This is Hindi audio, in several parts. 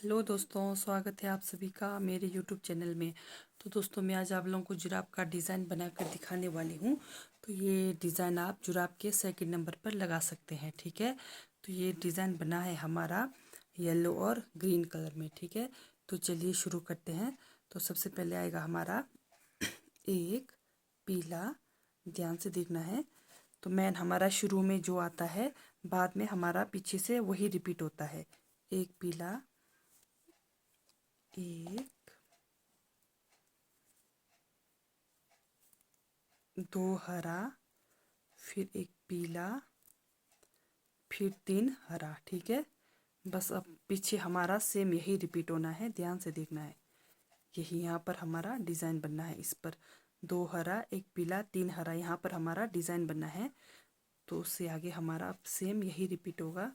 हेलो दोस्तों, स्वागत है आप सभी का मेरे यूट्यूब चैनल में। तो दोस्तों, मैं आज आप लोगों को जुराब का डिज़ाइन बनाकर दिखाने वाली हूँ। तो ये डिज़ाइन आप जुराब के सेकंड नंबर पर लगा सकते हैं, ठीक है। तो ये डिज़ाइन बना है हमारा येलो और ग्रीन कलर में, ठीक है। तो चलिए शुरू करते हैं। तो सबसे पहले आएगा हमारा एक पीला, ध्यान से देखना है। तो मैन हमारा शुरू में जो आता है, बाद में हमारा पीछे से वही रिपीट होता है। एक पीला, एक, दो हरा, फिर एक पीला, फिर तीन हरा, ठीक है। बस अब पीछे हमारा सेम यही रिपीट होना है, ध्यान से देखना है। यही यहाँ पर हमारा डिज़ाइन बनना है। इस पर दो हरा, एक पीला, तीन हरा, यहाँ पर हमारा डिज़ाइन बनना है। तो उससे आगे हमारा अब सेम यही रिपीट होगा।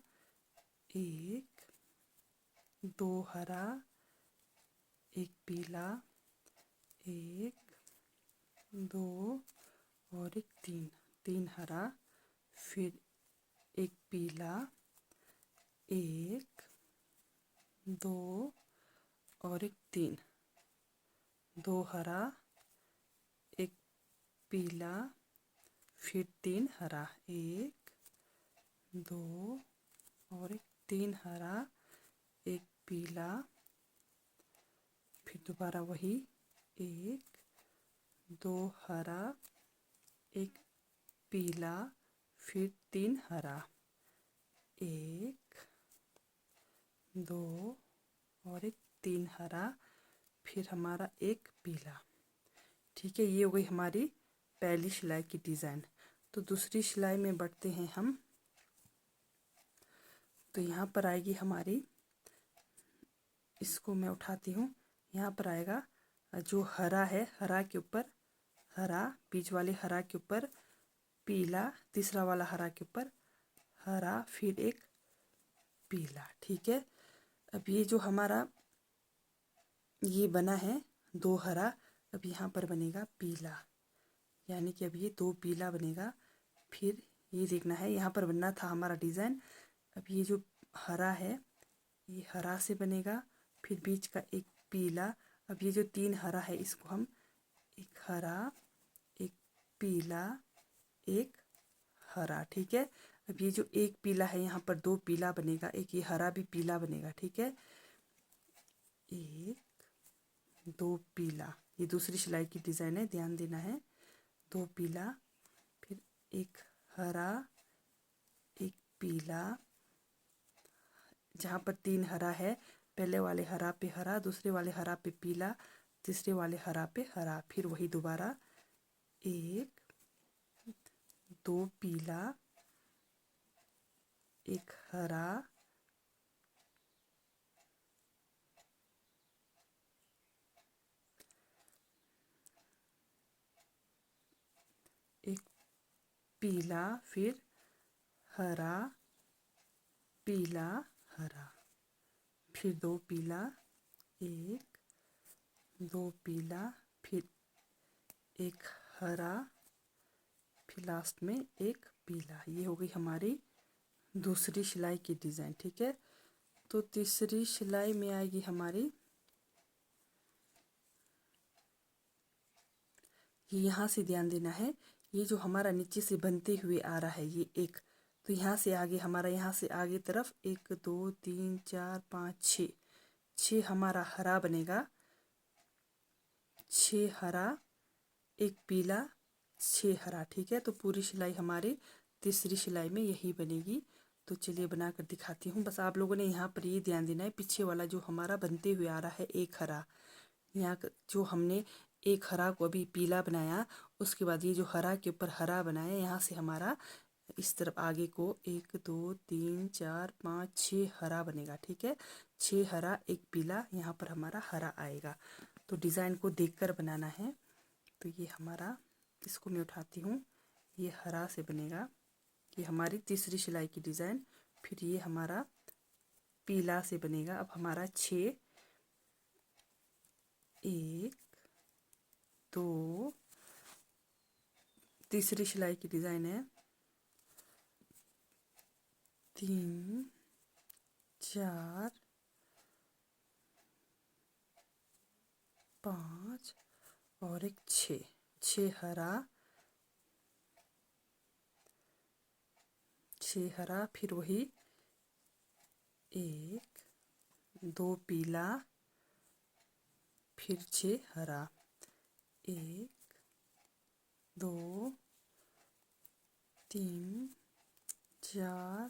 एक, दो हरा, एक पीला, एक, दो और एक तीन, तीन हरा, फिर एक पीला, एक, दो और एक तीन, दो हरा, एक पीला, फिर तीन हरा, एक, दो और एक तीन हरा, एक पीला, फिर दोबारा वही, एक, दो हरा, एक पीला, फिर तीन हरा, एक, दो और एक तीन हरा, फिर हमारा एक पीला, ठीक है। ये हो गई हमारी पहली सिलाई की डिज़ाइन। तो दूसरी सिलाई में बढ़ते हैं हम। तो यहाँ पर आएगी हमारी, इसको मैं उठाती हूँ। यहाँ पर आएगा जो हरा है, हरा के ऊपर हरा, बीच वाले हरा के ऊपर पीला, तीसरा वाला हरा के ऊपर हरा, फिर एक पीला, ठीक है। अब ये जो हमारा ये बना है दो हरा, अब यहाँ पर बनेगा पीला, यानी कि अब ये दो पीला बनेगा। फिर ये देखना है, यहाँ पर बनना था हमारा डिज़ाइन। अब ये जो हरा है, ये हरा से बनेगा, फिर बीच का एक पीला। अब ये जो तीन हरा है, इसको हम एक हरा, एक पीला, एक हरा, ठीक है। अब ये जो एक पीला है, यहाँ पर दो पीला बनेगा, एक ये हरा भी पीला बनेगा, ठीक है। एक, दो पीला, ये दूसरी सिलाई की डिज़ाइन है, ध्यान देना है। दो पीला, फिर एक हरा, एक पीला, जहाँ पर तीन हरा है, पहले वाले हरा पे हरा, दूसरे वाले हरा पे पीला, तीसरे वाले हरा पे हरा, फिर वही दोबारा एक, दो पीला, एक हरा, एक पीला, फिर हरा, पीला, हरा, फिर दो पीला, एक, दो पीला, फिर एक हरा, फिर लास्ट में एक पीला। ये हो गई हमारी दूसरी सिलाई की डिज़ाइन, ठीक है। तो तीसरी सिलाई में आएगी हमारी, ये यहाँ से ध्यान देना है। ये जो हमारा नीचे से बनते हुए आ रहा है, ये एक, तो यहाँ से आगे हमारा, यहाँ से आगे तरफ एक, दो, तीन, चार, पाँच, छः, छः हमारा हरा बनेगा, छः हरा, एक पीला, छः हरा, ठीक है। तो पूरी सिलाई हमारी तीसरी सिलाई में यही बनेगी। तो चलिए बनाकर दिखाती हूँ। बस आप लोगों ने यहाँ पर ये ध्यान देना है, पीछे वाला जो हमारा बनते हुए आ रहा है एक हरा, यहाँ जो हमने एक हरा को अभी पीला बनाया, उसके बाद ये जो हरा के ऊपर हरा बनाया, यहाँ से हमारा इस तरफ आगे को एक, दो, तीन, चार, पाँच, छः हरा बनेगा, ठीक है। छः हरा, एक पीला, यहाँ पर हमारा हरा आएगा। तो डिज़ाइन को देखकर बनाना है। तो ये हमारा, इसको मैं उठाती हूँ, ये हरा से बनेगा, ये हमारी तीसरी सिलाई की डिज़ाइन। फिर ये हमारा पीला से बनेगा। अब हमारा छः, एक, दो, तीसरी सिलाई की डिज़ाइन है, तीन, चार, 5 और एक 6, 6 हरा, 6 हरा, फिर वही 1 2 पीला, फिर 6 हरा, 1 2 3 4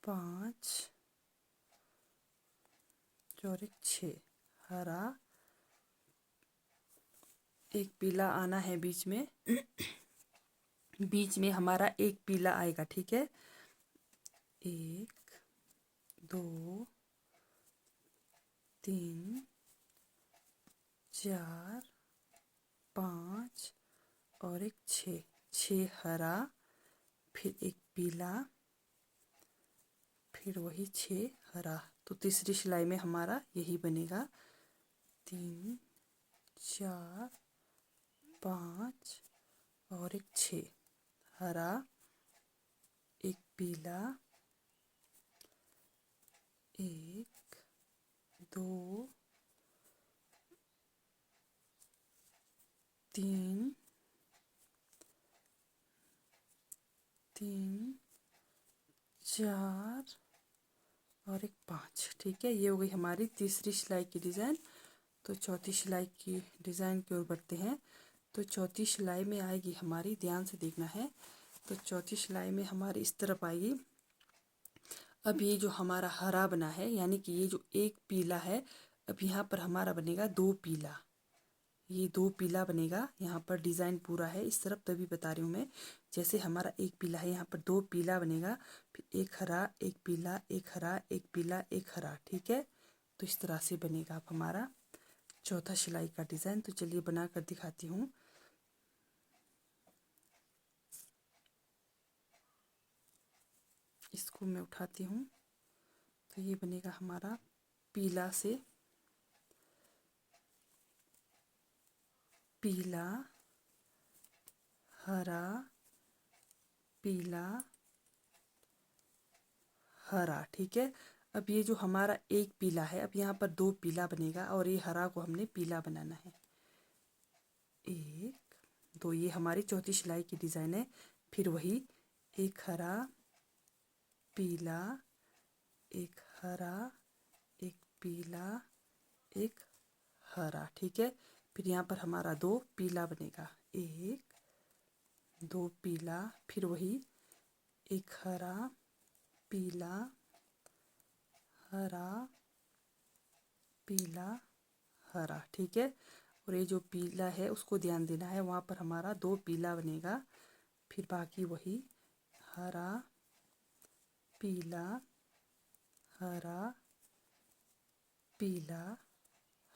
5 और एक 6 हरा, एक पीला आना है बीच में, बीच में हमारा एक पीला आएगा, ठीक है। 1 2 3 4 5 और एक 6, 6 हरा, फिर एक पीला, फिर वही 6 हरा। तो तीसरी सिलाई में हमारा यही बनेगा, 3 4 5 और एक 6 हरा, एक पीला, 1 2 3 3 4 और एक 5, ठीक है। ये हो गई हमारी तीसरी सिलाई की डिज़ाइन। तो चौथी सिलाई की डिज़ाइन की ओर बढ़ते हैं। तो चौथी सिलाई में आएगी हमारी, ध्यान से देखना है। तो चौथी सिलाई में हमारी इस तरफ आएगी। अब ये जो हमारा हरा बना है, यानी कि ये जो एक पीला है, अब यहाँ पर हमारा बनेगा 2 पीला, ये 2 पीला बनेगा। यहाँ पर डिज़ाइन पूरा है इस तरफ, तभी बता रही हूँ मैं। जैसे हमारा एक पीला है, यहाँ पर 2 पीला बनेगा, फिर एक हरा, एक पीला, एक हरा, एक पीला, एक हरा, ठीक है। तो इस तरह से बनेगा अब हमारा चौथा सिलाई का डिज़ाइन। तो चलिए बना कर दिखाती हूँ। इसको मैं उठाती हूँ। तो ये बनेगा हमारा पीला से पीला, हरा, पीला, हरा, ठीक है। अब ये जो हमारा एक पीला है, अब यहाँ पर 2 पीला बनेगा और ये हरा को हमने पीला बनाना है। 1 2, ये हमारी चौथी सिलाई की डिज़ाइन है। फिर वही एक हरा, पीला, एक हरा, एक पीला, एक हरा, ठीक है। फिर यहाँ पर हमारा 2 पीला बनेगा, 1 2 पीला, फिर वही एक हरा, पीला, हरा, पीला, हरा, ठीक है। और ये जो पीला है उसको ध्यान देना है, वहाँ पर हमारा 2 पीला बनेगा, फिर बाकी वही हरा, पीला, हरा, पीला,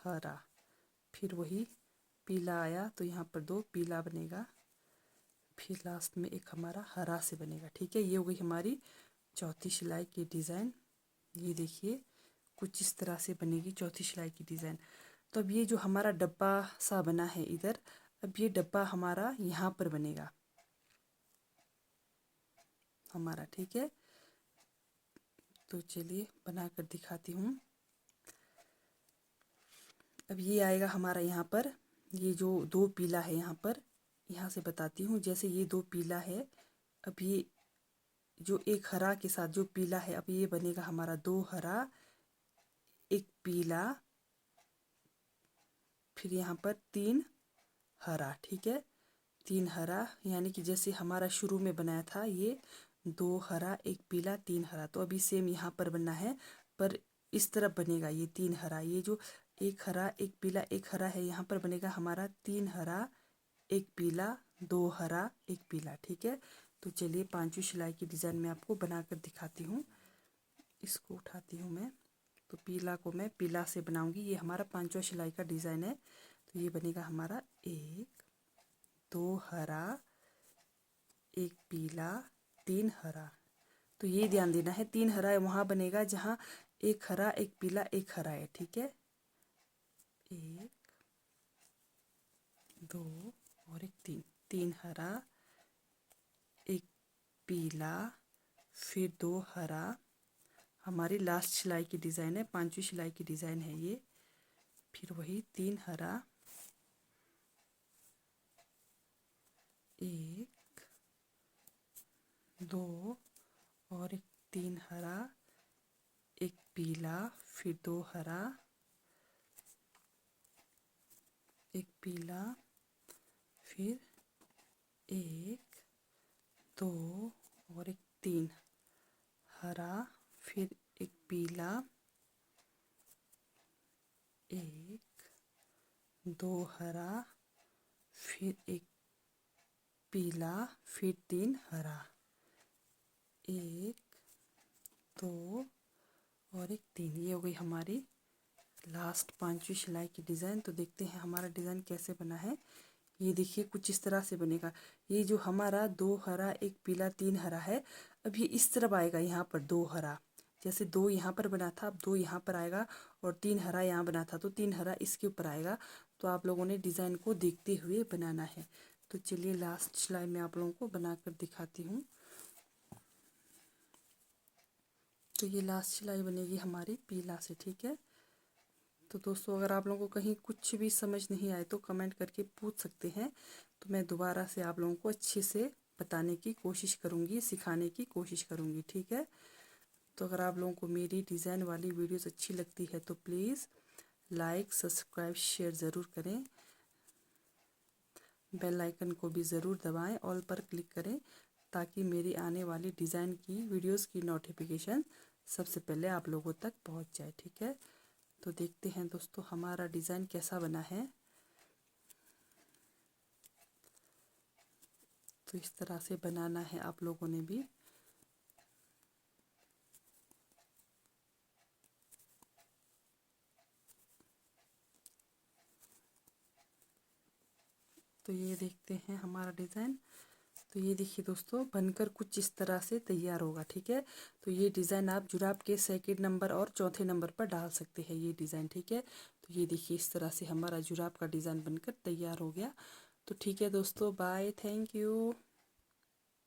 हरा, फिर वही पीला आया तो यहाँ पर 2 पीला बनेगा, फिर लास्ट में एक हमारा हरा से बनेगा, ठीक है। ये हो गई हमारी चौथी सिलाई की डिज़ाइन। ये देखिए कुछ इस तरह से बनेगी चौथी सिलाई की डिज़ाइन। तो अब ये जो हमारा डब्बा सा बना है इधर, अब ये डब्बा हमारा यहाँ पर बनेगा हमारा, ठीक है। तो चलिए बना कर दिखाती हूँ। अब ये आएगा हमारा यहाँ पर, ये जो 2 पीला है यहाँ पर, यहाँ से बताती हूँ। जैसे ये 2 पीला है, अब ये जो एक हरा के साथ जो पीला है, अब ये बनेगा हमारा 2 हरा, एक पीला, फिर यहाँ पर 3 हरा, ठीक है। 3 हरा, यानी कि जैसे हमारा शुरू में बनाया था ये 2 हरा, एक पीला, 3 हरा, तो अभी सेम यहाँ पर बनना है, पर इस तरफ बनेगा ये 3 हरा। ये जो एक हरा, एक पीला, एक हरा है, यहाँ पर बनेगा हमारा 3 हरा, एक पीला, 2 हरा, एक पीला, ठीक है। तो चलिए पांचवी सिलाई की डिज़ाइन में आपको बनाकर दिखाती हूँ। इसको उठाती हूँ मैं। तो पीला को मैं पीला से बनाऊंगी। ये हमारा पांचवा सिलाई का डिज़ाइन है। तो ये बनेगा हमारा 1 2 हरा, एक पीला, 3 हरा। तो ये ध्यान देना है, 3 हरा है वहाँ बनेगा जहाँ एक हरा, एक पीला, एक हरा है, ठीक है। 1 2 और एक 3, 3 हरा, एक पीला, फिर 2 हरा, हमारी लास्ट सिलाई की डिज़ाइन है, 5वीं सिलाई की डिज़ाइन है ये। फिर वही 3 हरा, 1 2 और एक 3 हरा, एक पीला, फिर 2 हरा, एक पीला, फिर 1 2 और एक 3 हरा, फिर एक पीला, 1 2 हरा, फिर एक पीला, फिर 3 हरा, 1 2 और एक 3। ये हो गई हमारी लास्ट 5वीं सिलाई की डिज़ाइन। तो देखते हैं हमारा डिज़ाइन कैसे बना है। ये देखिए कुछ इस तरह से बनेगा। ये जो हमारा 2 हरा, एक पीला, 3 हरा है, अब ये इस तरफ आएगा। यहाँ पर 2 हरा, जैसे 2 यहाँ पर बना था, अब 2 यहाँ पर आएगा, और 3 हरा यहाँ बना था, तो 3 हरा इसके ऊपर आएगा। तो आप लोगों ने डिज़ाइन को देखते हुए बनाना है। तो चलिए लास्ट सिलाई में आप लोगों को बना कर दिखाती हूँ। तो ये लास्ट सिलाई बनेगी हमारी पीला से, ठीक है। तो दोस्तों अगर आप लोगों को कहीं कुछ भी समझ नहीं आए तो कमेंट करके पूछ सकते हैं, तो मैं दोबारा से आप लोगों को अच्छे से बताने की कोशिश करूँगी, सिखाने की कोशिश करूँगी, ठीक है। तो अगर आप लोगों को मेरी डिज़ाइन वाली वीडियोस अच्छी लगती है तो प्लीज़ लाइक, सब्सक्राइब, शेयर ज़रूर करें। बेल आइकन को भी ज़रूर दबाएं, ऑल पर क्लिक करें, ताकि मेरी आने वाली डिज़ाइन की वीडियोस की नोटिफिकेशन सबसे पहले आप लोगों तक पहुंच जाए, ठीक है। तो देखते हैं दोस्तों हमारा डिज़ाइन कैसा बना है। तो इस तरह से बनाना है आप लोगों ने भी। तो ये देखते हैं हमारा डिज़ाइन। तो ये देखिए दोस्तों बनकर कुछ इस तरह से तैयार होगा, ठीक है। तो ये डिज़ाइन आप जुराब के 2nd नंबर और 4थे नंबर पर डाल सकते हैं, ये डिज़ाइन, ठीक है। तो ये देखिए इस तरह से हमारा जुराब का डिज़ाइन बनकर तैयार हो गया। तो ठीक है दोस्तों, बाय, थैंक यू।